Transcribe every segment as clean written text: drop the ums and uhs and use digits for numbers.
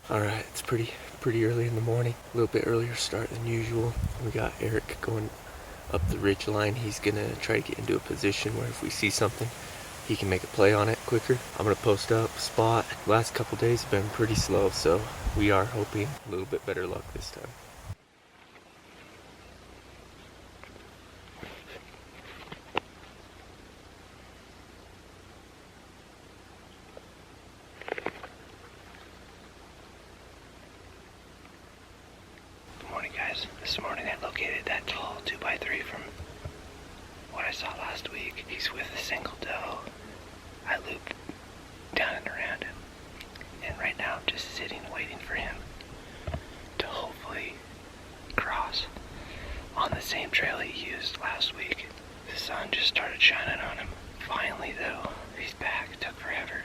Alright, it's pretty early in the morning. A little bit earlier start than usual. We got Eric going up the ridge line. He's gonna try to get into a position where if we see something, he can make a play on it quicker. I'm gonna post up, spot. Last couple days have been pretty slow, so we are hoping a little bit better luck this time. This morning I located that tall 2x3 from what I saw last week. He's with a single doe. I looped down and around him. And right now I'm just sitting waiting for him to hopefully cross on the same trail he used last week. The sun just started shining on him. Finally though, he's back. It took forever.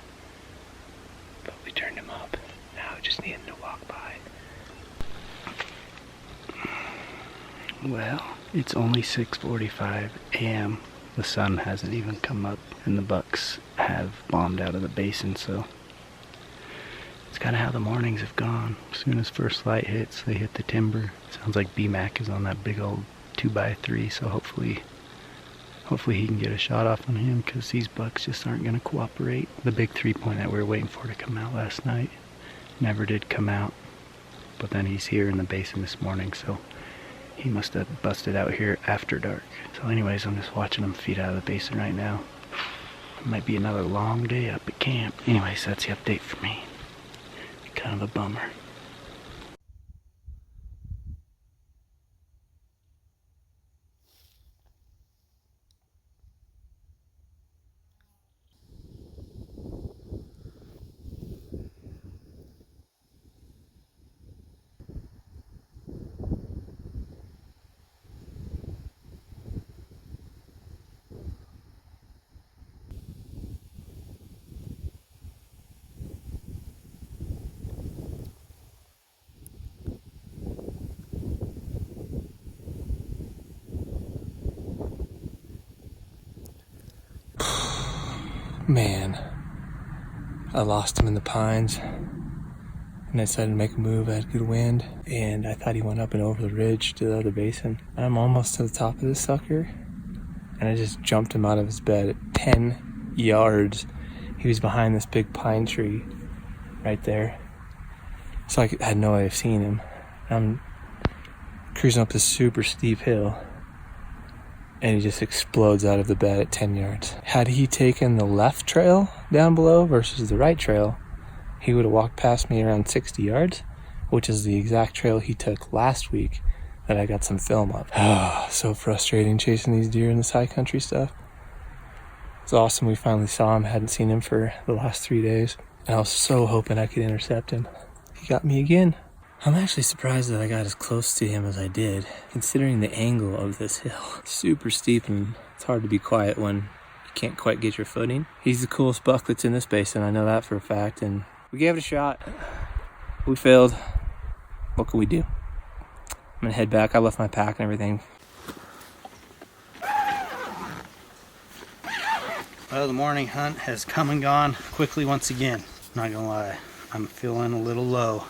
But we turned him up. Now we just need him to walk by. Well, it's only 6:45 a.m. The sun hasn't even come up and the bucks have bombed out of the basin, so it's kind of how the mornings have gone. As soon as first light hits, they hit the timber. Sounds like B-Mac is on that big old 2x3, so hopefully he can get a shot off on him, because these bucks just aren't going to cooperate. The big 3-point that we were waiting for to come out last night never did come out, but then he's here in the basin this morning, so he must have busted out here after dark. So anyways, I'm just watching him feed out of the basin right now. It might be another long day up at camp. Anyways, that's the update for me. Kind of a bummer. Man, I lost him in the pines, and I decided to make a move. I had good wind, and I thought he went up and over the ridge to the other basin. I'm almost to the top of this sucker, and I just jumped him out of his bed at 10 yards. He was behind this big pine tree right there, so I had no way of seeing him. I'm cruising up this super steep hill, and he just explodes out of the bed at 10 yards. Had he taken the left trail down below versus the right trail, he would have walked past me around 60 yards, which is the exact trail he took last week that I got some film of. So frustrating chasing these deer in this high country stuff. It's awesome we finally saw him. Hadn't seen him for the last 3 days, and I was so hoping I could intercept him. He got me again. I'm actually surprised that I got as close to him as I did, considering the angle of this hill. It's super steep, and it's hard to be quiet when you can't quite get your footing. He's the coolest buck that's in this basin, I know that for a fact, and we gave it a shot. We failed. What can we do? I'm gonna head back. I left my pack and everything. Well, the morning hunt has come and gone quickly once again. Not gonna lie, I'm feeling a little low.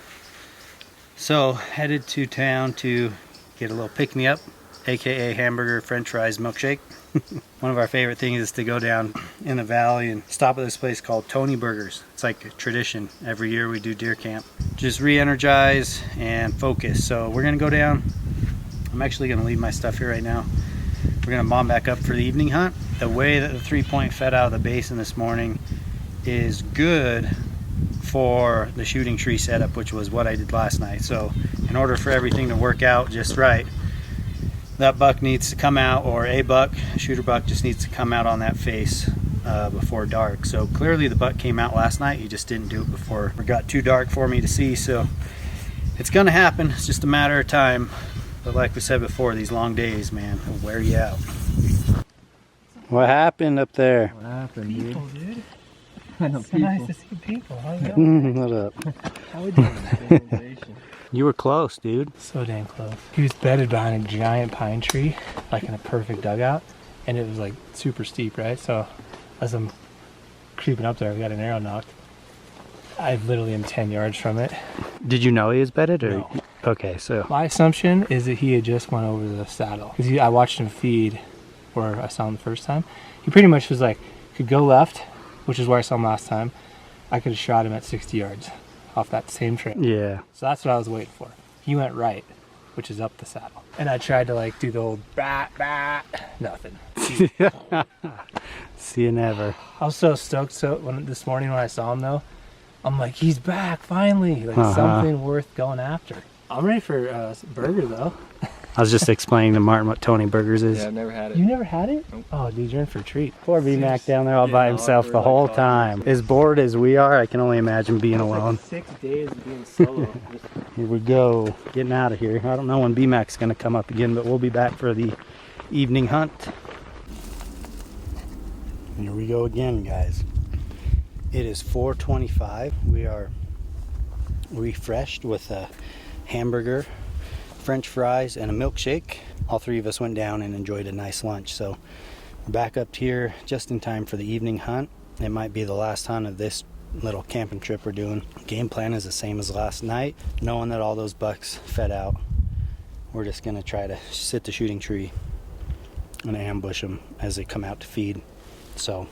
So, headed to town to get a little pick-me-up, aka hamburger, french fries, milkshake. One of our favorite things is to go down in the valley and stop at this place called Tony Burgers. It's like a tradition. Every year we do deer camp. Just re-energize and focus. So we're gonna go down. I'm actually gonna leave my stuff here right now. We're gonna bomb back up for the evening hunt. The way that the 3-point fed out of the basin this morning is good for the shooting tree setup, which was what I did last night. So in order for everything to work out just right, that buck needs to come out, or a buck, shooter buck, just needs to come out on that face before dark. So clearly the buck came out last night. He just didn't do it before it got too dark for me to see. So it's gonna happen. It's just a matter of time. But like we said before, these long days, man, will wear you out. What happened up there? What happened, People, dude? I know, It's so nice to see people. How you doing? What up? How we doing? You were close, dude. So damn close. He was bedded behind a giant pine tree, like in a perfect dugout, and it was like super steep, right? So as I'm creeping up there, I got an arrow knocked. I literally am 10 yards from it, Did you know he was bedded, or? No. Okay, so. My assumption is that he had just went over the saddle. Because I watched him feed where I saw him the first time. He pretty much was like, could go left, which is where I saw him last time. I could have shot him at 60 yards off that same trail. Yeah. So that's what I was waiting for. He went right, which is up the saddle. And I tried to like do the old bat, nothing. See you never. I was so stoked. So this morning when I saw him though, I'm like, he's back finally. Like something worth going after. I'm ready for a burger though. I was just explaining to Martin what Tony Burgers is. Yeah, I've never had it. You never had it? Nope. Oh, dude, you're in for a treat. Poor B-Mac down there all by himself the whole time. As bored as we are, I can only imagine being alone. 6 days of being solo. Here we go, getting out of here. I don't know when B-Mac's gonna come up again, but we'll be back for the evening hunt. Here we go again, guys. It is 4:25. We are refreshed with a hamburger, French fries, and a milkshake. All three of us went down and enjoyed a nice lunch. So we're back up here just in time for the evening hunt. It might be the last hunt of this little camping trip we're doing. Game plan is the same as last night. Knowing that all those bucks fed out, we're just gonna try to sit the shooting tree and ambush them as they come out to feed. So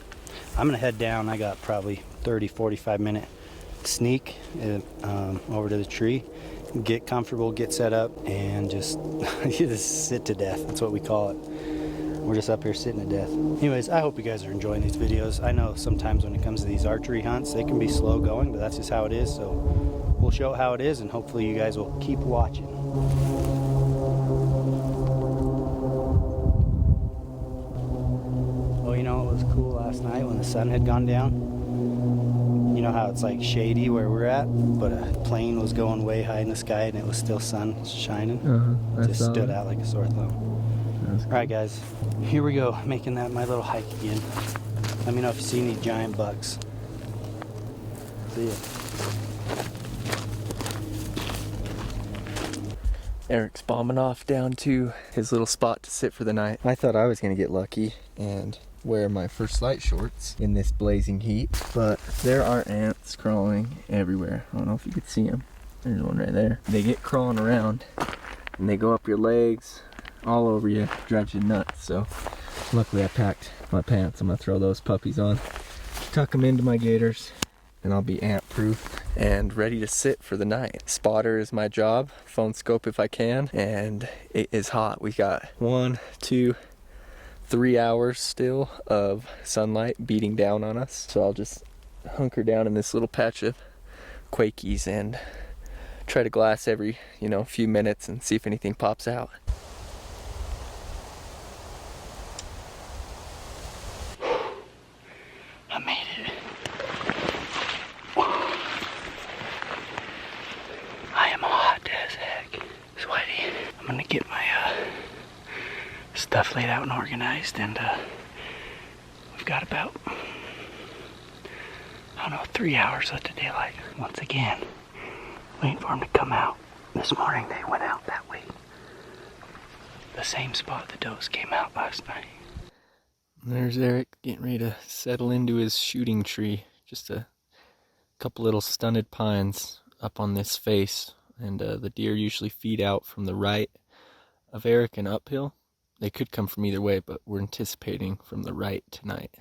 I'm gonna head down. I got probably 30-45 minute sneak over to the tree, get comfortable, get set up, and just sit to death. That's what we call it. We're just up here sitting to death. Anyways, I hope you guys are enjoying these videos. I know sometimes when it comes to these archery hunts, they can be slow going, but that's just how it is. So we'll show how it is, and hopefully you guys will keep watching. Oh, you know what was cool last night when the sun had gone down? You know how it's like shady where we're at, but a plane was going way high in the sky and it was still sun shining. It just stood out like a sore thumb. All right, guys, here we go, making that my little hike again. Let me know if you see any giant bucks. See ya. Eric's bombing off down to his little spot to sit for the night. I thought I was gonna get lucky and wear my first light shorts in this blazing heat, but there are ants crawling everywhere. I don't know if you could see them. There's one right there. They get crawling around and they go up your legs, all over you, drives you nuts. So luckily I packed my pants. I'm gonna throw those puppies on, tuck them into my gaiters, and I'll be ant proof and ready to sit for the night. Spotter is my job, phone scope if I can, and it is hot. We got 1, 2, 3 hours still of sunlight beating down on us. So I'll just hunker down in this little patch of quakies and try to glass every, few minutes and see if anything pops out. I made it. I am hot as heck. Sweaty. I'm gonna get my stuff laid out and organized, and we've got about, 3 hours left of daylight. Once again, waiting for them to come out. This morning they went out that way. The same spot the does came out last night. There's Eric getting ready to settle into his shooting tree. Just a couple little stunted pines up on this face, and the deer usually feed out from the right of Eric and uphill. They could come from either way, but we're anticipating from the right tonight.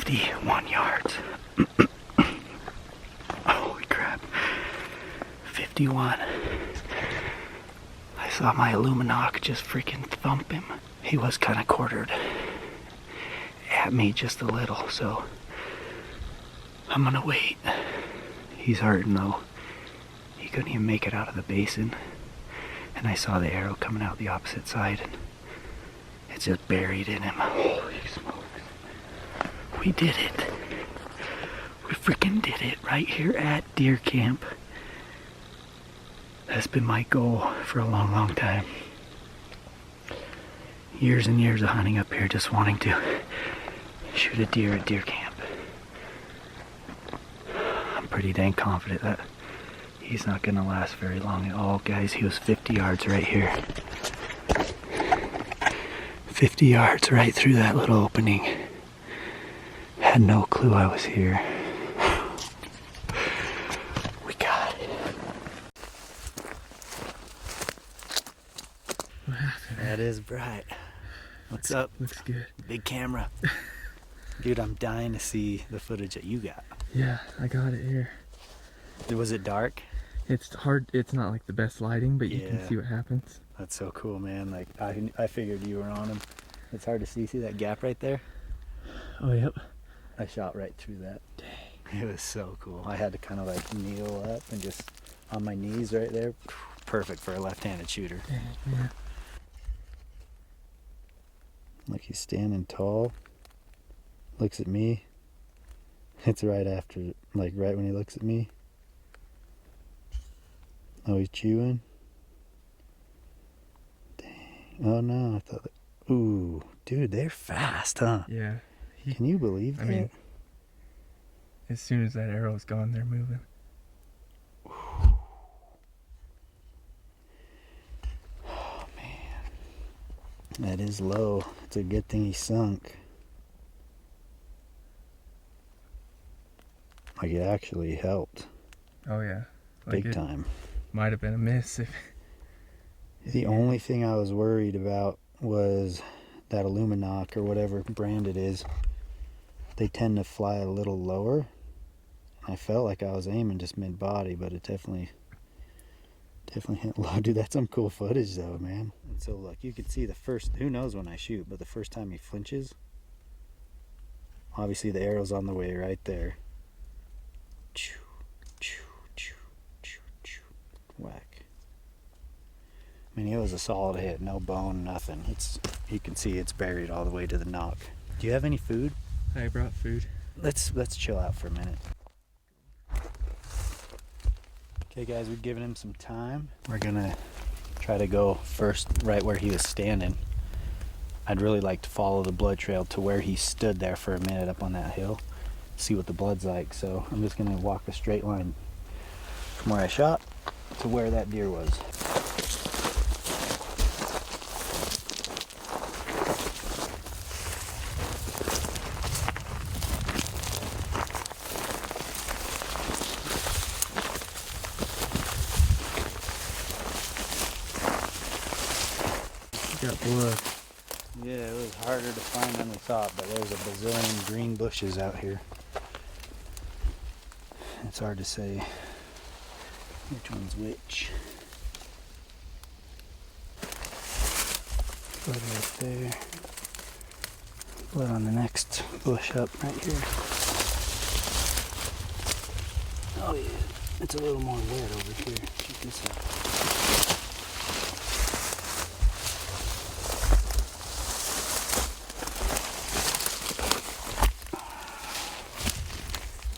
51 yards. Holy crap. 51. I saw my Illuminoc just freaking thump him. He was kind of quartered at me just a little, so I'm gonna wait. He's hurting though. He couldn't even make it out of the basin. And I saw the arrow coming out the opposite side, and it's just buried in him. Holy smokes. We did it. We freaking did it right here at deer camp. That's been my goal for a long, long time. Years and years of hunting up here, just wanting to shoot a deer at deer camp. I'm pretty dang confident that he's not gonna last very long at all, guys. He was 50 yards right here. 50 yards right through that little opening. Had no clue I was here. We got it. What happened? That is bright. What's up? Looks good. Big camera. Dude, I'm dying to see the footage that you got. Yeah, I got it here. Was it dark? It's hard. It's not like the best lighting, but you Yeah. can see what happens. That's so cool, man. Like, I figured you were on him. It's hard to see. See that gap right there? Oh, yep. I shot right through that. Dang. It was so cool. I had to kind of like kneel up and just on my knees right there. Perfect for a left-handed shooter. Dang, man. Like he's standing tall. Looks at me. It's right after, like right when he looks at me. Oh, he's chewing. Dang. Oh no, I thought that, ooh, dude, they're fast, huh? Yeah. Can you believe that? I mean, as soon as that arrow's gone, they're moving. Oh man. That is low. It's a good thing he sunk. Like it actually helped. Oh, yeah. Like Big time. Might have been a miss if... The only thing I was worried about was that Illuminoc or whatever brand it is. They tend to fly a little lower. I felt like I was aiming just mid-body, but it definitely hit low. Dude, that's some cool footage though, man. And so like you could see the first, who knows when I shoot, but the first time he flinches, obviously the arrow's on the way right there. Choo, choo, choo, choo, choo. Whack. I mean, it was a solid hit, no bone, nothing. It's, you can see it's buried all the way to the knock. Do you have any food? I brought food. Let's chill out for a minute. Okay guys, we've given him some time. We're gonna try to go first right where he was standing. I'd really like to follow the blood trail to where he stood there for a minute up on that hill, see what the blood's like. So I'm just gonna walk a straight line from where I shot to where that deer was. Got blood. Yeah, it was harder to find than we thought, but there's a bazillion green bushes out here. It's hard to say which one's which. Blood right there. Blood on the next bush up right here. Oh yeah, it's a little more wet over here. Check this out.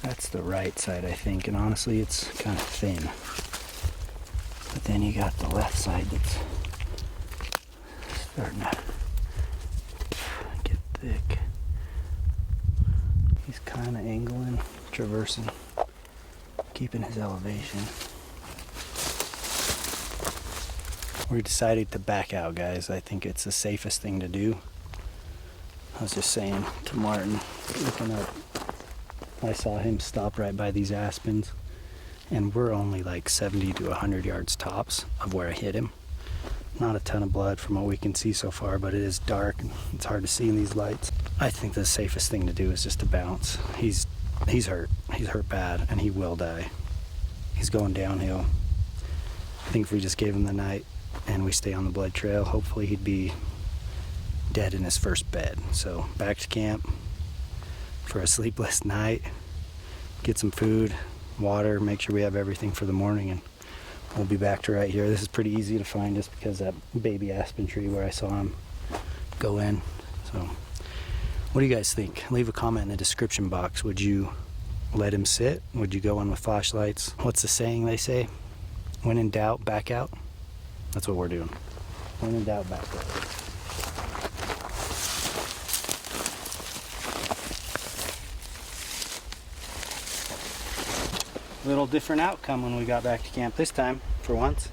That's the right side, I think, and honestly it's kind of thin. But then you got the left side that's starting to get thick. He's kind of angling, traversing, keeping his elevation. We decided to back out, guys. I think it's the safest thing to do. I was just saying to Martin, looking up, I saw him stop right by these aspens, and we're only like 70 to 100 yards tops of where I hit him. Not a ton of blood from what we can see so far, but it is dark and it's hard to see in these lights. I think the safest thing to do is just to bounce. He's hurt. He's hurt bad, and he will die. He's going downhill. I think if we just gave him the night and we stay on the blood trail, hopefully he'd be dead in his first bed. So back to camp for a sleepless night. Get some food, water, make sure we have everything for the morning, and we'll be back to right here. This is pretty easy to find just because that baby aspen tree where I saw him go in. So what do you guys think? Leave a comment in the description box. Would you let him sit? Would you go in with flashlights? What's the saying they say? When in doubt, back out. That's what we're doing. When in doubt, back out. Little different outcome when we got back to camp this time. For once,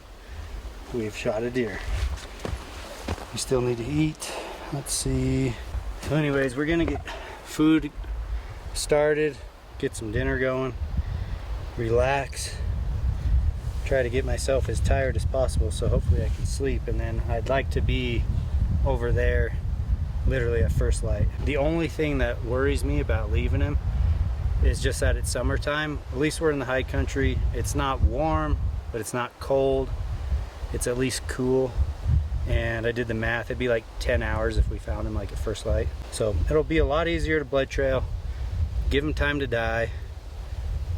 we've shot a deer. We still need to eat. Let's see. So anyways, we're gonna get food started, get some dinner going, relax, try to get myself as tired as possible so hopefully I can sleep, and then I'd like to be over there literally at first light. The only thing that worries me about leaving him is just that it's summertime. At least we're in the high country. It's not warm, but it's not cold. It's at least cool. And I did the math, it'd be like 10 hours if we found him like at first light. So it'll be a lot easier to blood trail, give him time to die,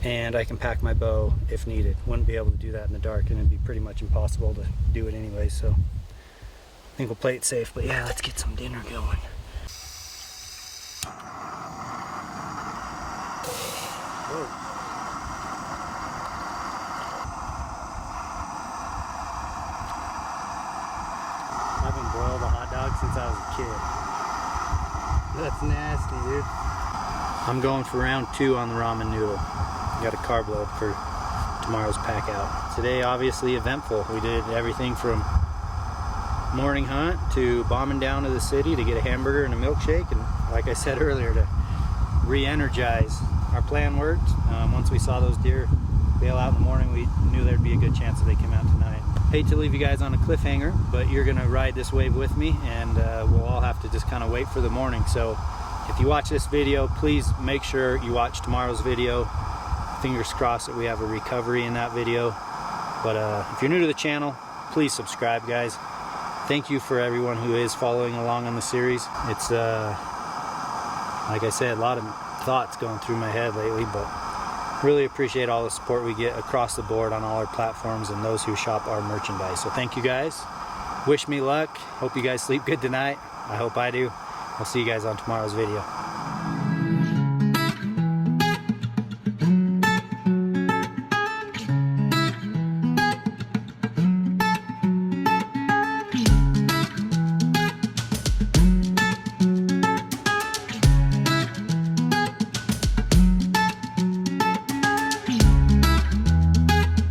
and I can pack my bow if needed. Wouldn't be able to do that in the dark, and it'd be pretty much impossible to do it anyway. So I think we'll play it safe, but yeah, let's get some dinner going. Whoa. I haven't boiled a hot dog since I was a kid. That's nasty, dude. I'm going for round 2 on the ramen noodle. Got a carb load for tomorrow's pack out. Today, obviously eventful. We did everything from morning hunt to bombing down to the city to get a hamburger and a milkshake, and like I said earlier, to re-energize. Our plan worked. Once we saw those deer bail out in the morning, we knew there'd be a good chance that they came out tonight. Hate to leave you guys on a cliffhanger, but you're gonna ride this wave with me, and we'll all have to just kind of wait for the morning. So if you watch this video, please make sure you watch tomorrow's video. Fingers crossed that we have a recovery in that video. But if you're new to the channel, please subscribe, guys. Thank you for everyone who is following along on the series. It's like I said, a lot of thoughts going through my head lately, but really appreciate all the support we get across the board on all our platforms and those who shop our merchandise. So thank you guys. Wish me luck. Hope you guys sleep good tonight. I hope I do. I'll see you guys on tomorrow's video.